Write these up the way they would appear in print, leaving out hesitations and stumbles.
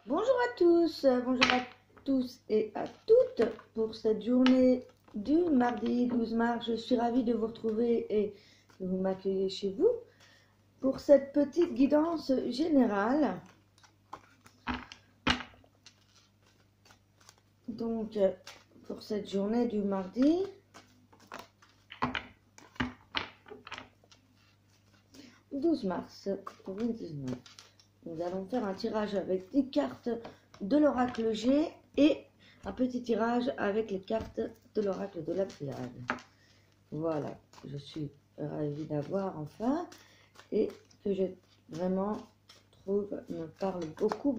Bonjour à tous et à toutes pour cette journée du mardi 12 mars. Je suis ravie de vous retrouver et de vous m'accueillir chez vous pour cette petite guidance générale. Donc, pour cette journée du mardi, « 12 mars 2019. Nous allons faire un tirage avec 10 cartes de l'oracle G et un petit tirage avec les cartes de l'oracle de la Triade. Voilà, je suis ravie d'avoir enfin et que je vraiment trouve me parle beaucoup.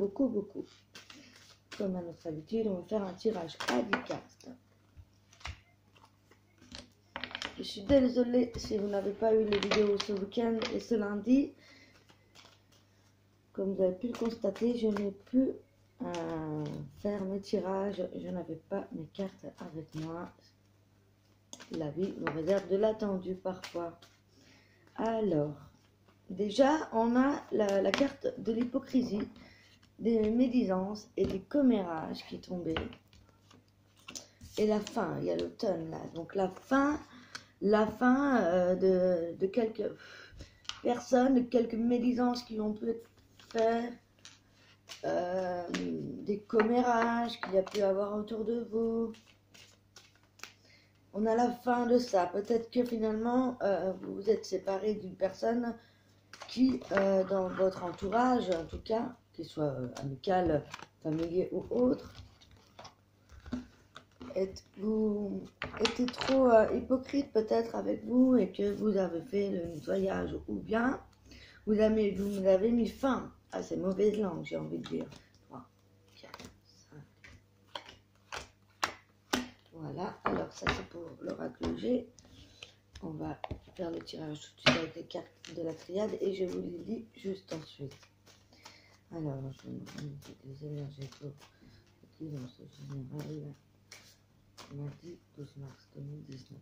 Comme à notre habitude, on va faire un tirage à 10 cartes. Je suis désolée si vous n'avez pas eu les vidéos ce week-end et ce lundi. Comme vous avez pu le constater, je n'ai pu faire mes tirages. Je n'avais pas mes cartes avec moi. La vie me réserve de l'attendu parfois. Alors, déjà, on a la carte de l'hypocrisie, des médisances et des commérages qui tombaient. Et la fin, il y a l'automne là. Donc la fin de quelques personnes, de quelques médisances qui ont pu faire, des commérages qu'il y a pu avoir autour de vous. On a la fin de ça. Peut-être que finalement vous vous êtes séparé d'une personne qui, dans votre entourage, en tout cas, qu'il soit amical, familier ou autre, vous étiez trop hypocrite peut-être avec vous et que vous avez fait le nettoyage, ou bien vous avez mis fin à ces mauvaises langues, j'ai envie de dire. 3, 4, 5. Voilà, alors ça c'est pour l'oracle G. On va faire le tirage tout de suite avec les cartes de la triade et je vous les lis juste ensuite. Alors, je vais vous donner des énergies pour la guidance générale. Mardi 12 mars 2019.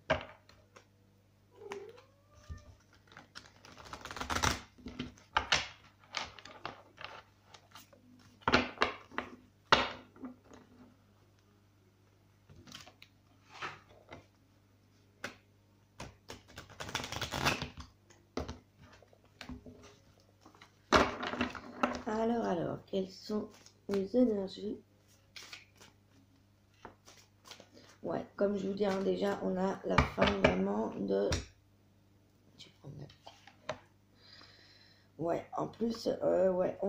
Alors, quelles sont les énergies? Ouais, comme je vous dis, hein, déjà, on a la fin vraiment de... Ouais, en plus, ouais,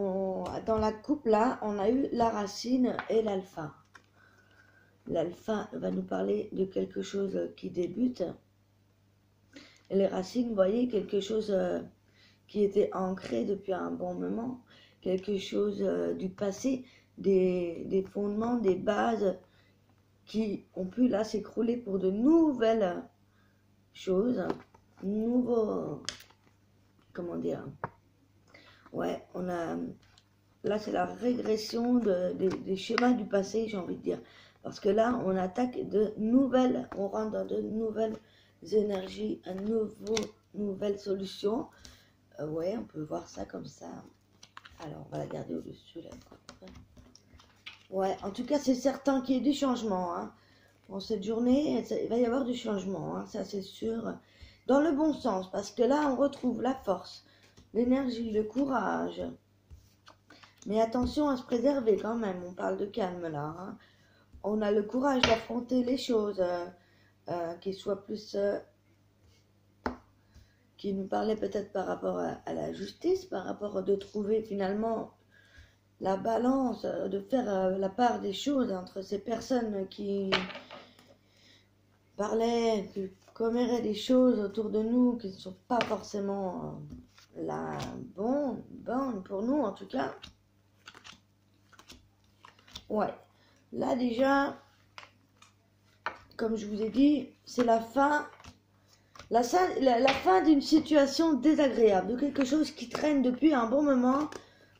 dans la coupe là, on a eu la racine et l'alpha. L'alpha va nous parler de quelque chose qui débute. Et les racines, vous voyez, quelque chose qui était ancré depuis un bon moment. Quelque chose du passé, des fondements, des bases qui ont pu là s'écrouler pour de nouvelles choses, nouveaux, comment dire, ouais, on a, là c'est la régression des schémas du passé, j'ai envie de dire, parce que là on attaque de nouvelles, on rentre dans de nouvelles énergies, nouvelles solutions, ouais, on peut voir ça comme ça. Alors on va la garder au-dessus là. Ouais, en tout cas c'est certain qu'il y ait du changement, hein. Bon, cette journée, il va y avoir du changement, hein, ça c'est sûr, dans le bon sens, parce que là on retrouve la force, l'énergie, le courage. Mais attention à se préserver quand même, on parle de calme là, hein. On a le courage d'affronter les choses, qui soient plus... qui nous parlaient peut-être par rapport à la justice, par rapport de trouver finalement la balance, de faire la part des choses entre ces personnes qui parlaient, qui comméraient des choses autour de nous qui ne sont pas forcément bonnes pour nous en tout cas. Ouais, là déjà, comme je vous ai dit, c'est la fin, la fin d'une situation désagréable, de quelque chose qui traîne depuis un bon moment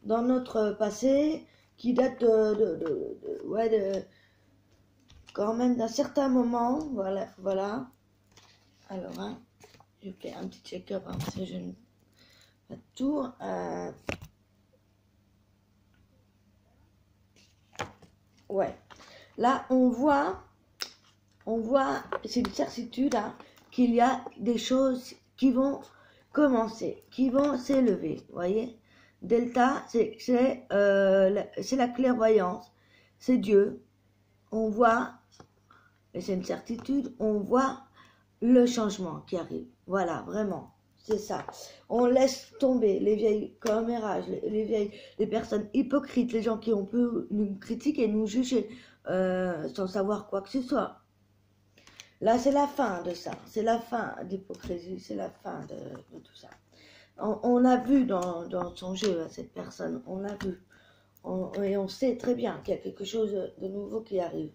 dans notre passé, qui date quand même d'un certain moment, voilà. Alors, hein, je fais un petit check-up, hein, parce que je ne pas tout. Ouais. Là, on voit, c'est une certitude, hein, qu'il y a des choses qui vont commencer, qui vont s'élever. Vous voyez? Delta, c'est la clairvoyance, c'est Dieu. On voit, et c'est une certitude, on voit le changement qui arrive. Voilà, vraiment, c'est ça. On laisse tomber les vieilles commérages, les personnes hypocrites, les gens qui ont pu nous critiquer, nous juger, sans savoir quoi que ce soit. Là, c'est la fin de ça, c'est la fin d'hypocrisie, c'est la fin de tout ça. On a vu dans son jeu, cette personne, on l'a vu. Et on sait très bien qu'il y a quelque chose de nouveau qui arrive.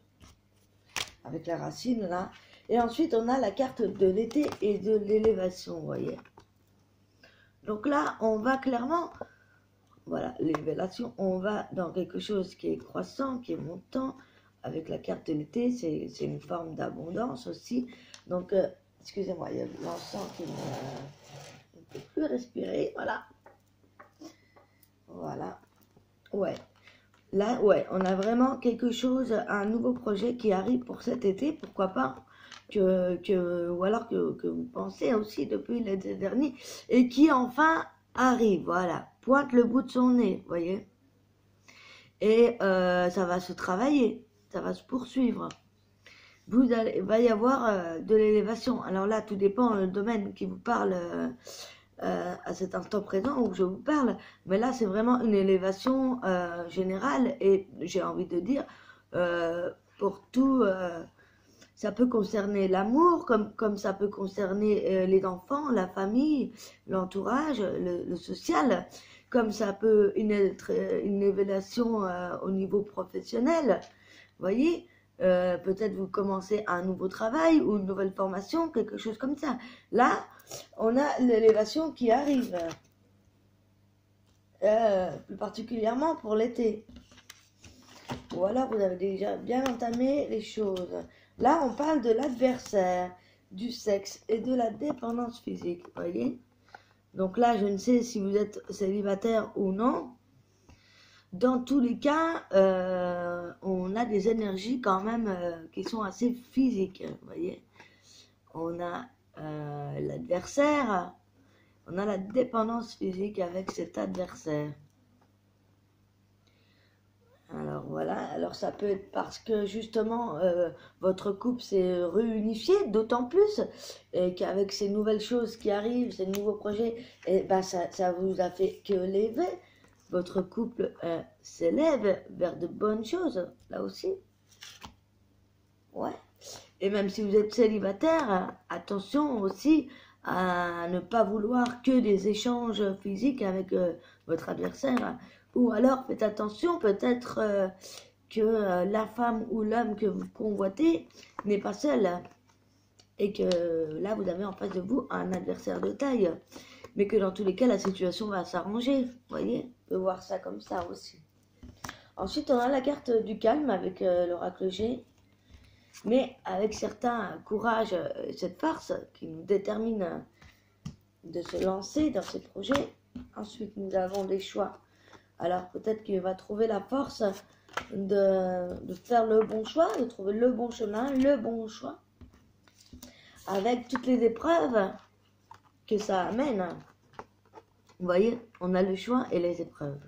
Avec la racine, là. Et ensuite, on a la carte de l'été et de l'élévation, vous voyez. Donc là, on va clairement, voilà, l'élévation, on va dans quelque chose qui est croissant, qui est montant. Avec la carte de l'été, c'est une forme d'abondance aussi. Donc, excusez-moi, il y a l'encens qui ne peut plus respirer, voilà. Voilà, ouais. Là, ouais, on a vraiment quelque chose, un nouveau projet qui arrive pour cet été, pourquoi pas, ou alors que vous pensez aussi depuis l'été dernier, et qui enfin arrive, voilà, pointe le bout de son nez, vous voyez. Et ça va se travailler, ça va se poursuivre. Il va y avoir de l'élévation. Alors là, tout dépend du domaine qui vous parle à cet instant présent où je vous parle. Mais là, c'est vraiment une élévation générale et j'ai envie de dire pour tout. Ça peut concerner l'amour, comme ça peut concerner les enfants, la famille, l'entourage, le social, comme ça peut être une élévation au niveau professionnel. Vous voyez, peut-être vous commencez un nouveau travail ou une nouvelle formation, quelque chose comme ça. Là, on a l'élévation qui arrive, plus particulièrement pour l'été. Ou alors vous avez déjà bien entamé les choses. Là, on parle de l'adversaire, du sexe et de la dépendance physique, vous voyez. Donc là, je ne sais si vous êtes célibataire ou non. Dans tous les cas, on a des énergies quand même qui sont assez physiques, vous voyez. On a l'adversaire, on a la dépendance physique avec cet adversaire. Alors voilà, alors ça peut être parce que justement votre couple s'est réunifié, d'autant plus qu'avec ces nouvelles choses qui arrivent, ces nouveaux projets, et ben ça vous a fait que lever. Votre couple s'élève vers de bonnes choses, là aussi. Ouais. Et même si vous êtes célibataire, attention aussi à ne pas vouloir que des échanges physiques avec votre adversaire. Ou alors faites attention, peut-être que la femme ou l'homme que vous convoitez n'est pas seul. Et que là, vous avez en face de vous un adversaire de taille. Mais que dans tous les cas, la situation va s'arranger. Vous voyez, on peut voir ça comme ça aussi. Ensuite, on a la carte du calme avec l'oracle G. Mais avec certain courage, cette farce qui nous détermine de se lancer dans ces projets. Ensuite, nous avons des choix. Alors, peut-être qu'il va trouver la force de faire le bon choix, de trouver le bon chemin, le bon choix. Avec toutes les épreuves que ça amène. Vous voyez, on a le choix et les épreuves.